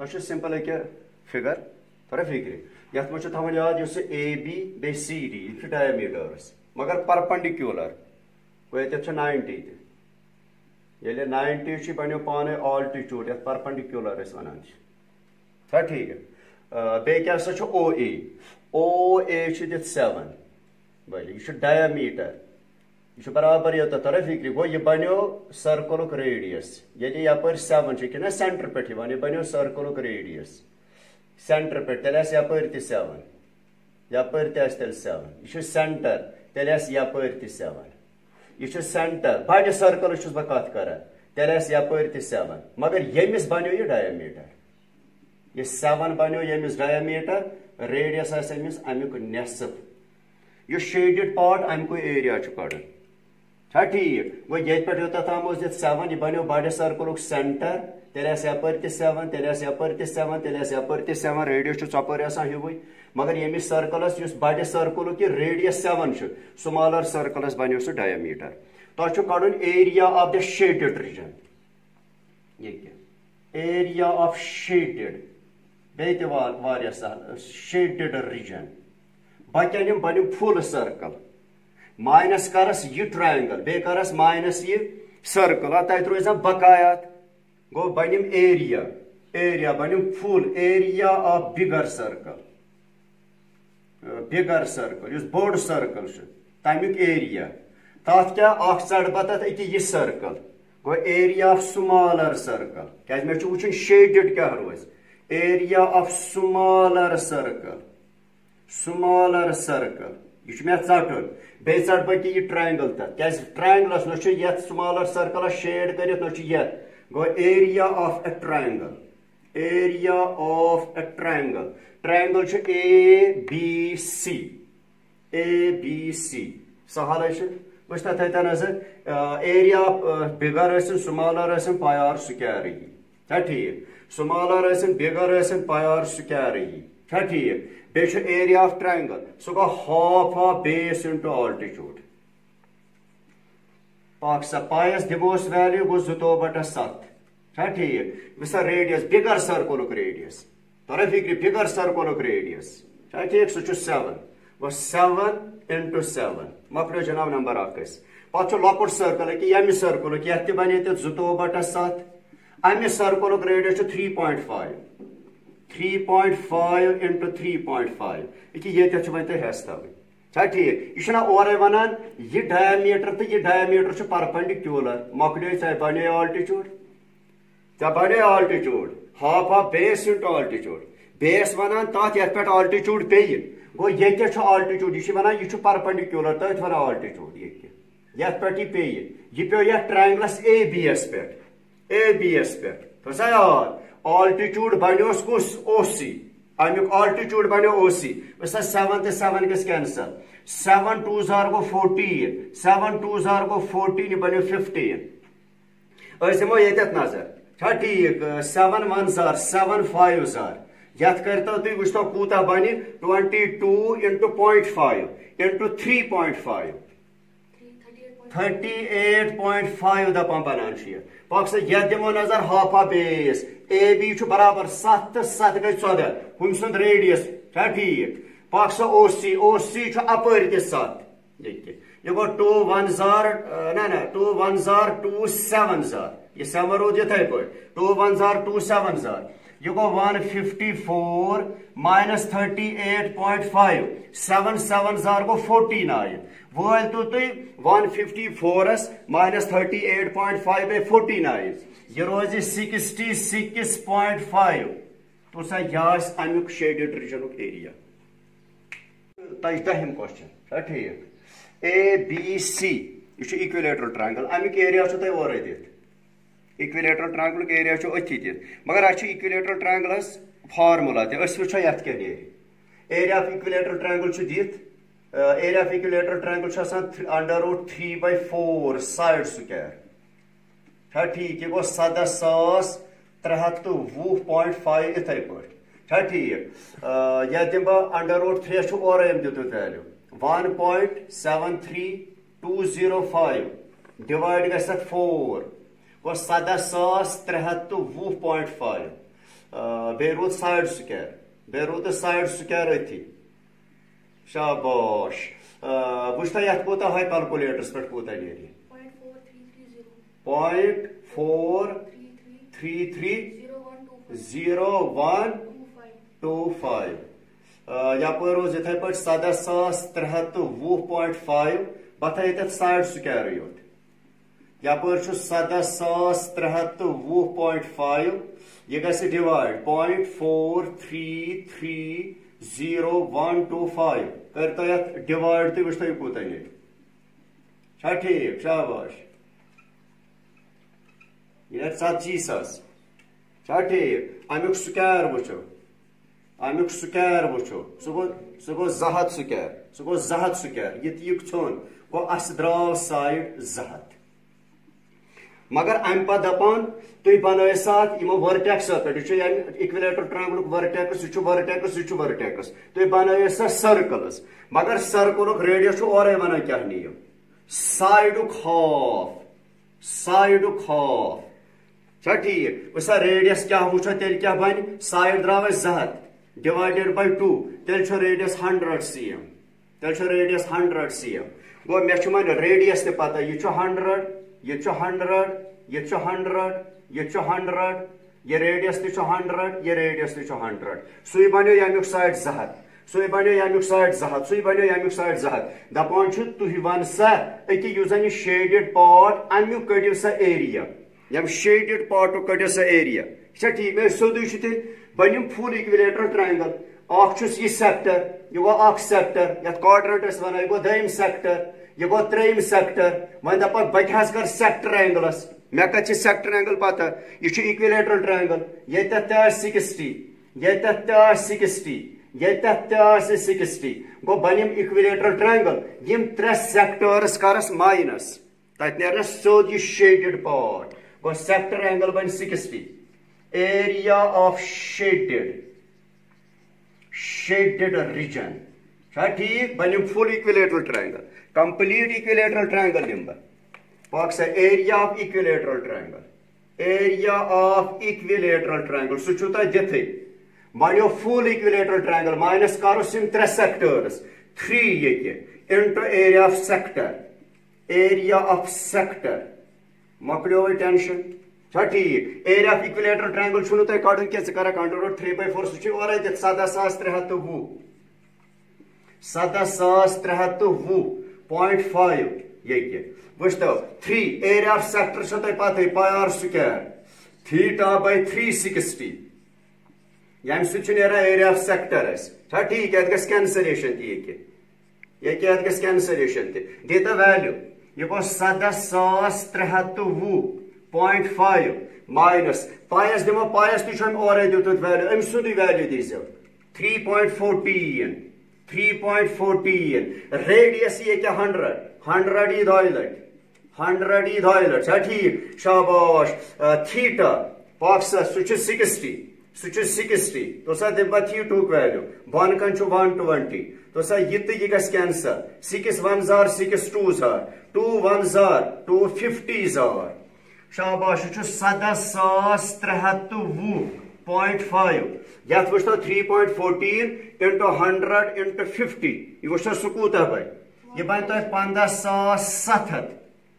تہ سمپل اکہ فگر تھوڑا فکر یت مجھ تھوان یاد اس اے بی بی سی ڈی یہ ڈایمیٹرس مگر پرپنڈیکولر گو یہ 90 تیل 90 بنو پانے آلٹیچیوڈ یت پرپنڈیکولر ونان چھا ٹھیک بیٚیہِ کیٛاہ سا چھُ او اے چھُ دِتھ 7 بلے یہ ڈایمیٹر یہ برابر یوتھ ترا فکر گو یہ بنو سرکلک ریڈیس ییٚلہِ یپٲرۍ 7 چھُ کِنہٕ سینٹر پٮ۪ٹھ یِوان یہ بنو سرکلک ریڈیس سینٹر پٮ۪ٹھ تیٚلہِ آسہِ یپٲرۍ تہِ 7 یپٲرۍ تہِ آسہِ تیٚلہِ 7 یہ سینٹر تیٚلہِ آسہِ یپٲرۍ تہِ 7 یہ سینٹر بڑِ سرکل چھُس بہٕ کتھ کران تیٚلہِ آسہِ یپٲرۍ تہِ 7 مگر ییٚمِس بنو یہ ڈایمیٹر یہ 7 بنو ییٚمِس ڈایمیٹر ریڈیس آسہِ أمِس امیُک نصف یہ شیڈڈ پارٹ امیُک ایریا چھُ کڑُن چھا ٹھیک گو ییٚتہِ پٮ۪ٹھ یوتتھ تام اوس دِتھ 7 یہ بنو بڑِ سرکلُک سینٹر تیٚلہِ آسہِ یپٲرۍ تہِ 7 تیٚلہِ آسہِ یپٲرۍ تہِ 7 تیٚلہِ آسہِ یپٲرۍ تہِ 7 ریڈیس چھُ ژۄپٲرۍ آسان ہیُوٕے مگر ییٚمِس سرکلس یُس بڑِ سرکلُک یہ ریڈیس 7 چھُ سمالر سرکلس بنو سُہ ڈایمیٹر تۄہہِ چھُ کڑُن area of the shaded region area of shaded بیٚیہِ تہِ واریاہ سہل شیڈڈ ریجن باقین یم بنم فل سرکل مائنس کرس یہ ٹرائنگل بیٚیہِ کرس مائنس یہ سرکل تتہِ روزن بقایات گو بنم ایریا بنم فل ایریا آف بگر سرکل یس بوڑ سرکل تمیک ایریا تات کیا اخ ژڑ پتہ اکہ یہ circle go area of smaller circle کیاز مے چھُ وٕچھُن شیڈڈ کیا روز ایریا آف سمالر سرکل یہ مے ژٹُن بیٚیہِ ژٹ بہٕ یہ ٹرائنگل تک کیاز ٹرائنگلس نہ چھُ یتھ سمالر سرکلس شیڈ کٔرِتھ نہ چھُ یتھ گو area of A triangle triangle چھُ اے بی سی سہل ہے وچھ تتھ نظر ایریا آف بگر ٲسِن سمالر ٲسِن پائی آر سکویر یی چھا ٹھیک سمالر ٲسِن بگر ٲسِن پائی آر سکویر یی چھا ٹھیک بیٚیہِ چھُ ایریا آف ٹرائنگل سُہ گوٚو ہاف آف بیس انٹو آلٹِچیوڈ پاک سا پایس دِموس ویلیو گوٚو 2/7 چھا ٹھیک وسا ریڈیس بگر سرکلُک ریڈیس ترا فکر بگر سرکلُک ریڈیس چھا ٹھیک سُہ چھُ 7 گوٚو 7 into 7 مۄکلیو جناب نمبر 1 پتہٕ چھُ لۄکُٹ سرکل أکہِ ییٚمہِ سرکلُک یتھ تہِ بنے تیٚلہِ 2/7 امہِ سرکلُک ریڈیس چھُ 3.5 into 3.5 أکہِ ییٚتٮ۪تھ چھُ وۄنۍ تۄہہِ ہٮ۪س تھاوٕنۍ چھا ٹھیک یہ چھُنہ اورے ونان یہ ڈایمیٹر تو یہ ڈایمیٹر چھُ پرپنڈیکولر مۄکلیو ژےٚ بنے آلٹِچیوڈ ہاف آف بیس انٹو آلٹِچیوڈ بیس ونان تتھ یتھ پٮ۪ٹھ آلٹِچیوڈ پیٚیہِ گو ییٚتٮ۪تھ چھُ آلٹِچیوڈ یہ چھُ ونان یہ چھُ پرپنڈیکولر تٔتھۍ ونان آلٹِچیوڈ یتھ پٮ۪ٹھ یہ پیٚیہِ یہ پیٚو یتھ ٹرائنگلس اے بی یس پٮ۪ٹھ تھوسا یاد آلٹِچیوڈ بنیوس کُس او سی امیُک آلٹِچیوڈ بنیو او سی وسا 7 تہٕ 7 گژھِ کینسل 7 2 گو 14 7 2 گو 14 یہ بنیو 15 أسۍ دِمو ییٚتٮ۪تھ نظر چھا ٹھیک 7 1 7 5 یتھ کرتو تُہۍ وٕچھتو کوٗتاہ بنہِ 22 into 0.5 into 3.5 38.5 دپان بنان چھُ یہِ پاکسا یتھ دِمو نظر half of base A B چھُ برابر 7 تہٕ 7 گٔے 14 ہُمہِ سُنٛد ریڈیس چھا ٹھیک پاکسا او سی چھُ اپٲرۍ تہِ 7 یہ گو 2 1 2 1 2 7 یہ 7 روٗد یِتھے پٲٹھۍ 2 1 2 7 یہ گو 154 minus 38.5 7 7 گو 49 وٲلۍ تو تُہۍ 154 minus 38.5 by 49 یہ روزِ 66.5 تو سا یہ آسہِ امیُک شیڈڈ ریجنُک ایریا تۄہہِ دٔہِم کوسچن چھا ٹھیک اے بی سی یہ چھُ اِکولیٹرل ٹرائنگل امیُک ایریا چھُ تۄہہِ اورے دِتھ اِکولیٹرل ٹرائنگلُک ایریا چھُ أتھی دِتھ مگر اَسہِ چھُ اِکولیٹرل ٹرائنگلس فارمولا تہِ أسۍ وٕچھو یتھ کیاہ نیرِ ایریا آف اِکولیٹرل ٹرائنگل چھُ دِتھ ایریا آف اِکولیٹرل ٹرائنگل چھُ آسان √3/4 سایڈ سکویر چھا ٹھیک یہ گو 17,320.5 یِتھے پٲٹھۍ چھا ٹھیک یتھ دِمہٕ بہٕ √3 چھُ اورے أمۍ دیُتمُت ویلیو 1.73205 ڈِوایڈ گژھِ اتھ 4 گو 17,320.5 بے رود سائڈ سکویر بے رود سائڈ سکویر اتھی شاباش وچھتا یت کوتا ہے کیلکولیٹرس پہ کوتا نیری 0.4330.0125 یپر روز اتھے پہ 17,320.5 بتا یہ سائڈ سکویر یوت یپر 17,320.5 یہ گژھِ ڈیوائڈ 0.4330.125 کرتا یت ڈیوائڈ تو وچھتا یہ کوتا نیری چھا ٹھیک شاباش یہ 40,000 چھا ٹھیک امیک سکویر وچھو امیک سکویر وچھو سہ گو 200 سکویر سہ گو 200 سکویر یہ تیک ژھون گو اس دراو سائڈ 200 مگر ام پہ دپان تھی بنو سات یمو ورٹیکس پہ یہ اکولیٹر ٹرانگل ورٹیکس یہ ورٹیکس یہ ورٹیکس تھی بنو سا سرکلز مگر سرکلک ریڈیس اورے ونان کیا نیو سائڈک ہاف چھا ٹھیک وسا ریڈیس کیا وچھو تیل کیا بن سائڈ درو 200 ڈیوائڈیڈ بائی 2 تیل ریڈیس 100 cm تیل ریڈیس 100 cm گو مے من ریڈیس تہ پتہ یہ 100 یہ 100 یہ 100 یہ 100 یہ ریڈیس تہ 100 یہ ریڈیس تہ 100 سی بنو یمیک سائڈ 200 سی بنو یمیک سائڈ 200 سی بنو یمیک سائڈ 200 دپان تھی ون سا اکی یس زن یہ شیڈڈ پارٹ امیک کڑو سا ایریا یم شیڈڈ پارٹو کڑو سا ایریا یہ ٹھیک میں سیودے تیل بنم فل اکولیٹرل ٹرائنگل اخس یہ سیکٹر یہ گو اخ سیکٹر یت کوڈرنٹ ونان یہ گو دویم سیکٹر یہ گو تریم سیکٹر ون دپا بت کر سیکٹر اینگلس مے کت سیکٹر اینگل پتہ یہ اکولیٹرل ٹرائنگل یہ 60 یہ 60 یہ 60 گو بنم اکولیٹرل ٹرائنگل یم 3 سیکٹرس کرس مائنس تت نیرنس سیود یہ شیڈڈ پارٹ گو سیکٹر اینگل بن 60 ایریا آف شیڈڈ ریجن چھا ٹھیک بنم full equilateral triangle complete equilateral triangle نم بہ سا area of equilateral triangle area of equilateral triangle سہ چھو تہ دتھے بنو فل اکولیٹرل ٹرائنگل مائنس کرس یم 3 سیکٹرس 3 یہ انٹو ایریا آف سیکٹر مکلیو ٹینشن چھا ٹھیک ایریا آف اکولیٹرل ٹرائنگل چھو تہ کڑن کی ثہ کرا کنٹرول 3/4 سہ چھ اورے دت 17,320.5 یہ وچھتو 3 ایریا آف سیکٹر چھ تہ پتہ پار سکویر تھیٹا بائی 360 یم سہ چھ نیران ایریا آف سیکٹر اس چھا ٹھیک یت گژھِ کینسلیشن تہ یہ یت گژھِ کینسلیشن تہ دیتا ویلیو یہ گو 17,320.5 مائنس پایس دمو پایس تہ چھم اورے دیتت ویلیو ام سندی ویلیو دیزو 3.14 ریڈیس یہ کیا 100 ای 2 لٹ 100 ای 2 لٹ چھا ٹھیک شاباش تھیٹا پاکسا سہ 60 تو سا دم تھیٹوک ویلیو بون کن 120 تو سا یہ گھس کینسل 6 1 زار 6 2 زار 2 1 زار 250,000 شاباش یہ 17,320.5 یت وچھو 3.14 انٹو 100 انٹو 50 یہ وچھو سہ کوتا بن یہ بن تہ 15,700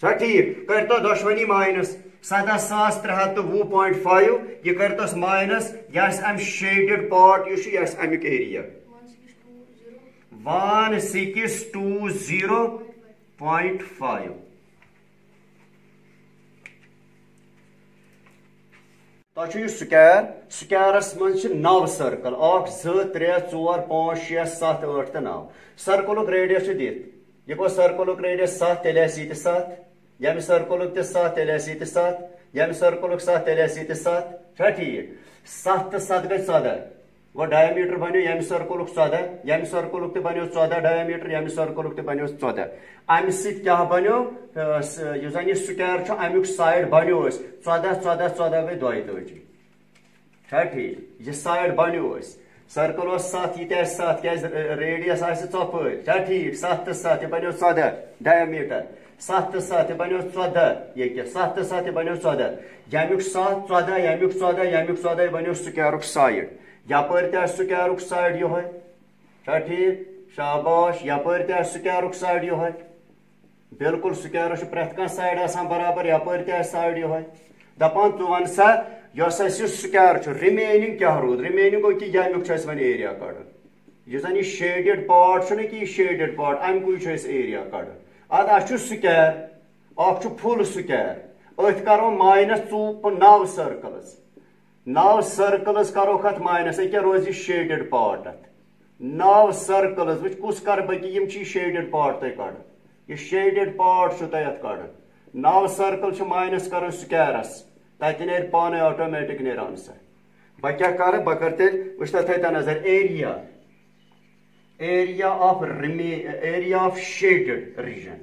چھا ٹھیک کرتو دشونی مائنس 17,320.5 یہ کرتس مائنس یس ام شیڈڈ پارٹ یہ امیک ایریا 1620.5 تہ سکویر سکویرس من 9 سرکل 1 2 3 4 5 6 7 8 تو 9 سرکلک ریڈیس دت یہ گو سرکلک ریڈیس 7 تیل یہ 7 یم سرکلک تہ 7 تیل یہ 7 یم سرکلک 7 تیل یہ 7 چھا ٹھیک 7 تو 7 گئی 14 گو ڈایامیٹر بنو یم سرکلک 14 یم سرکلک تہ بنو 14 ڈایامیٹر یم سرکلک تہ بنو 14 ام ست کیا بنو یہ زن یہ سکویر امیک سائڈ بنو 14 14 14 گئی 22 چھا ٹھیک یہ سائڈ بنو سرکل 7 یہ 7 کیا ریڈیس آس ٹھیک 7 تو 7 یہ بنو 14 ڈایامیٹر 7 تہٕ 7 بنیو 14 یہ کیا 7 تہٕ 7 بنیو 14 یمیُک 7 14 یمیُک 14 یمیُک 14 بنیو سکویرُک سایڈ یپٲرۍ تہِ آسہِ سکویرُک سایڈ یہوے چھا ٹھیک شاباش یپٲرۍ تہِ آسہِ سکویرُک سایڈ یہوے بالکل سکویرس چھُ پرٛٮ۪تھ کانٛہہ سایڈ آسان برابر یپٲرۍ تہِ آسہِ سایڈ یہوے دپان ژٕ وَن سا یۄس اَسہِ یہِ سکویر چھُ رِمینِنگ کیٛاہ روٗد رِمینِنگ گوٚو کہِ یمیُک چھُ اَسہِ وۄنۍ ایریا کڑُن یُس زن یہِ شیڈِڈ پاٹ چھُنہ کہِ یہِ شیڈِڈ پاٹ اَمکُے چھُ اَسہِ ایریا کڑُن ادٕ اَسہِ چھُ سکویر اکھ چھُ فُل سکویر أتھۍ کرو ماینس 9 سرکلز 9 سرکلز کروکھ اتھ ماینس أکیاہ روزِ یہِ شیڈِڈ پاٹ اتھ 9 سرکلز وٕچھ کُس کرٕ بہٕ کہِ یِم چھِ یہِ شیڈِڈ پاٹ تۄہہِ کڑُن یہ شیڈِڈ پاٹ چھُ تۄہہِ اتھ کڑُن 9 سرکل چھِ ماینس کرُن سکویرس تتہِ نیرِ پانے آٹومیٹک نیرِ آنسر بہٕ کیٛاہ کرٕ بہٕ کرٕ تیٚلہِ وٕچھ تتھ تھٲیتو نظر ایریا آف شیڈِڈ ریجن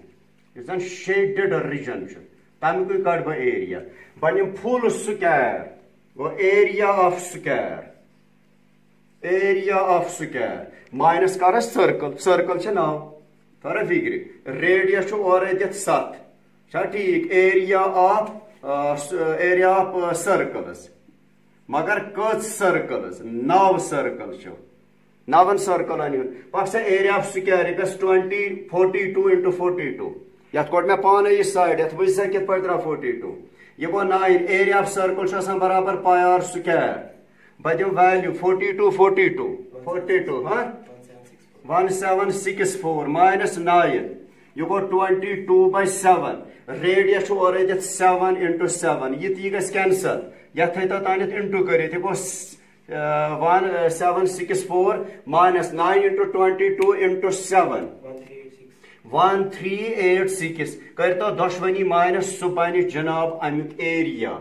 یُس زن شیڈِڈ ریجن چھُ تمیُکُے کڑٕ بہٕ ایریا بہٕ نِمہٕ فُل سکویر گوٚو ایریا آف سکویر ماینس کرس سرکل چھِ 9 تھوڑا فکر ریڈیس چھُ اورے دِتھ 7 چھا ٹھیک ایریا آف سرکلز مگر کٔژ سرکلز 9 سرکل چھُ 9 سرکلن ہُنٛد پکھ سا ایریا آف سکویر یہِ گژھِ 42 into 42 یتھ کوٚڑ مےٚ پانے یہِ سایڈ یتھ وٕچھ سا کِتھ پٲٹھۍ درٛاو 42 یہِ گوٚو 9 ایریا آف سرکل چھُ آسان برابر پاے آر سکویر بہٕ دِمہٕ ویلیو 42 ہاں 1764 minus 9 یہ گو 22/7 ریڈیس چھُ اورے دِتھ 7 into 7 یہ گژھِ کینسل یتھ تھٲیتو تانٮ۪تھ انٹو کٔرِتھ یہِ گوٚو 1764 minus 9 into 22 into 7 1386 کٔرتو دۄشوٕنی ماینس سُہ بنہِ جناب امیُک ایریا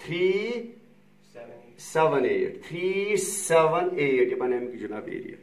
378 یہ بنہِ امیُک جناب ایریا